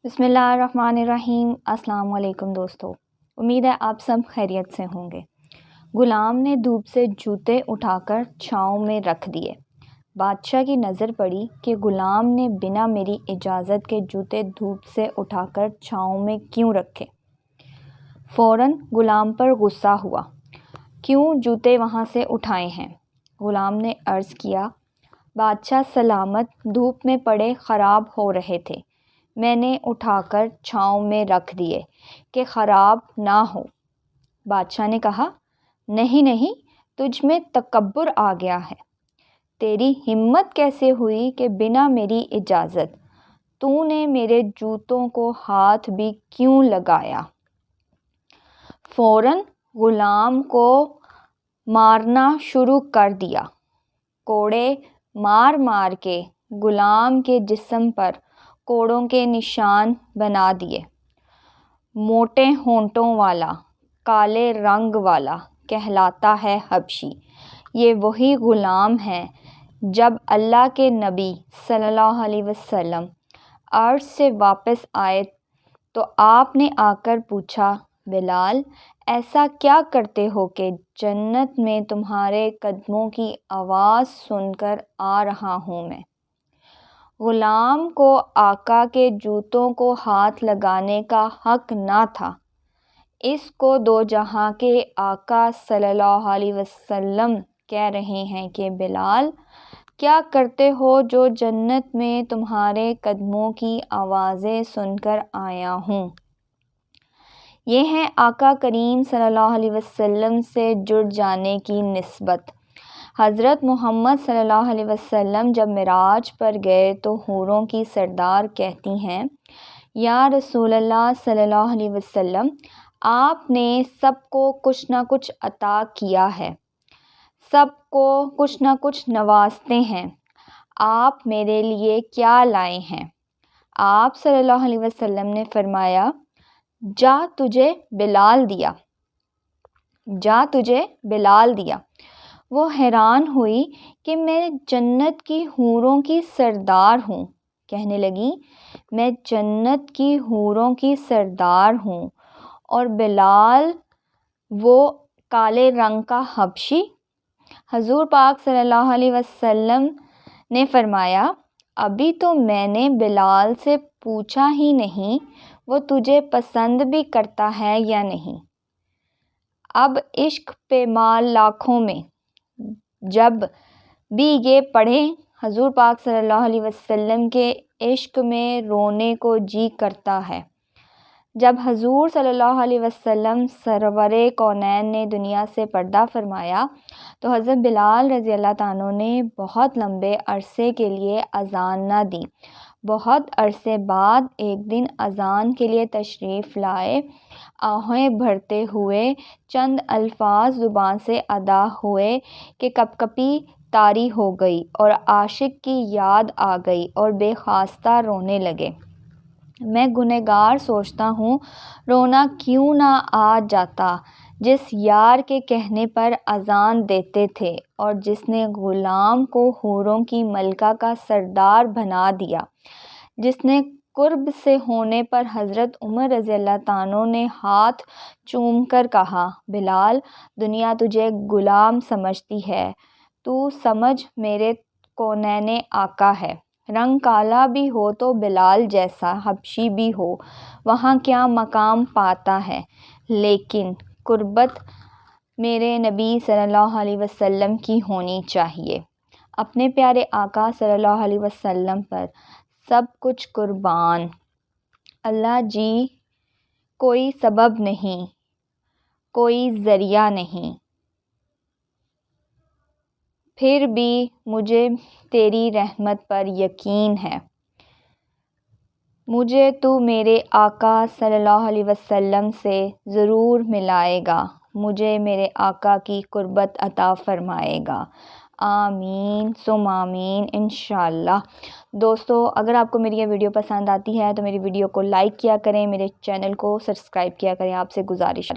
بسم اللہ الرحمن الرحیم۔ السلام علیکم دوستو، امید ہے آپ سب خیریت سے ہوں گے۔ غلام نے دھوپ سے جوتے اٹھا کر چھاؤں میں رکھ دیے۔ بادشاہ کی نظر پڑی کہ غلام نے بنا میری اجازت کے جوتے دھوپ سے اٹھا کر چھاؤں میں کیوں رکھے۔ فوراً غلام پر غصہ ہوا، کیوں جوتے وہاں سے اٹھائے ہیں؟ غلام نے عرض کیا، بادشاہ سلامت دھوپ میں پڑے خراب ہو رہے تھے، میں نے اٹھا کر چھاؤں میں رکھ دیے کہ خراب نہ ہو۔ بادشاہ نے کہا، نہیں، تجھ میں تکبر آ گیا ہے۔ تیری ہمت کیسے ہوئی کہ بنا میری اجازت تو نے میرے جوتوں کو ہاتھ بھی کیوں لگایا؟ فوراً غلام کو مارنا شروع کر دیا۔ کوڑے مار کے غلام کے جسم پر کوڑوں کے نشان بنا دیے۔ موٹے ہونٹوں والا، کالے رنگ والا کہلاتا ہے حبشی۔ یہ وہی غلام ہے جب اللہ کے نبی صلی اللہ علیہ وسلم عرض سے واپس آئے تو آپ نے آ کر پوچھا، بلال ایسا کیا کرتے ہو کہ جنت میں تمہارے قدموں کی آواز سن کر آ رہا ہوں میں؟ غلام کو آقا کے جوتوں کو ہاتھ لگانے کا حق نہ تھا۔ اس کو دو جہاں کے آقا صلی اللہ علیہ وسلم کہہ رہے ہیں کہ بلال کیا کرتے ہو جو جنت میں تمہارے قدموں کی آوازیں سن کر آیا ہوں۔ یہ ہے آقا کریم صلی اللہ علیہ وسلم سے جڑ جانے کی نسبت۔ حضرت محمد صلی اللہ علیہ وسلم جب معراج پر گئے تو حوروں کی سردار کہتی ہیں، یا رسول اللہ صلی اللہ علیہ وسلم، آپ نے سب کو کچھ نہ کچھ عطا کیا ہے، سب کو کچھ نہ کچھ نوازتے ہیں، آپ میرے لیے کیا لائے ہیں؟ آپ صلی اللہ علیہ وسلم نے فرمایا، جا تجھے بلال دیا۔ وہ حیران ہوئی کہ میں جنت کی حوروں کی سردار ہوں۔ کہنے لگی، میں جنت کی حوروں کی سردار ہوں اور بلال وہ کالے رنگ کا حبشی؟ حضور پاک صلی اللہ علیہ وسلم نے فرمایا، ابھی تو میں نے بلال سے پوچھا ہی نہیں وہ تجھے پسند بھی کرتا ہے یا نہیں۔ اب عشق پہ مال لاکھوں میں جب بھی یہ پڑھیں، حضور پاک صلی اللہ علیہ وسلم کے عشق میں رونے کو جی کرتا ہے۔ جب حضور صلی اللہ علیہ وسلم سرور کونین نے دنیا سے پردہ فرمایا تو حضرت بلال رضی اللہ تعالیٰ عنہ نے بہت لمبے عرصے کے لیے اذان نہ دی۔ بہت عرصے بعد ایک دن اذان کے لیے تشریف لائے، آہیں بھرتے ہوئے چند الفاظ زبان سے ادا ہوئے کہ کپکپی طاری ہو گئی اور عاشق کی یاد آ گئی اور بے خواستہ رونے لگے۔ میں گنہگار سوچتا ہوں رونا کیوں نہ آ جاتا جس یار کے کہنے پر اذان دیتے تھے اور جس نے غلام کو حوروں کی ملکہ کا سردار بنا دیا، جس نے قرب سے ہونے پر حضرت عمر رضی اللہ تعالیٰ نے ہاتھ چوم کر کہا، بلال دنیا تجھے غلام سمجھتی ہے، تو سمجھ میرے کونین آقا ہے۔ رنگ کالا بھی ہو تو بلال جیسا حبشی بھی ہو وہاں کیا مقام پاتا ہے، لیکن قربت میرے نبی صلی اللہ علیہ وسلم کی ہونی چاہیے۔ اپنے پیارے آقا صلی اللہ علیہ وسلم پر سب کچھ قربان۔ اللہ جی، کوئی سبب نہیں، کوئی ذریعہ نہیں، پھر بھی مجھے تیری رحمت پر یقین ہے۔ مجھے تو میرے آقا صلی اللہ علیہ وسلم سے ضرور ملائے گا، مجھے میرے آقا کی قربت عطا فرمائے گا۔ آمین ثم آمین انشاءاللہ۔ دوستو، اگر آپ کو میری یہ ویڈیو پسند آتی ہے تو میری ویڈیو کو لائک کیا کریں، میرے چینل کو سبسکرائب کیا کریں، آپ سے گزارش ہے۔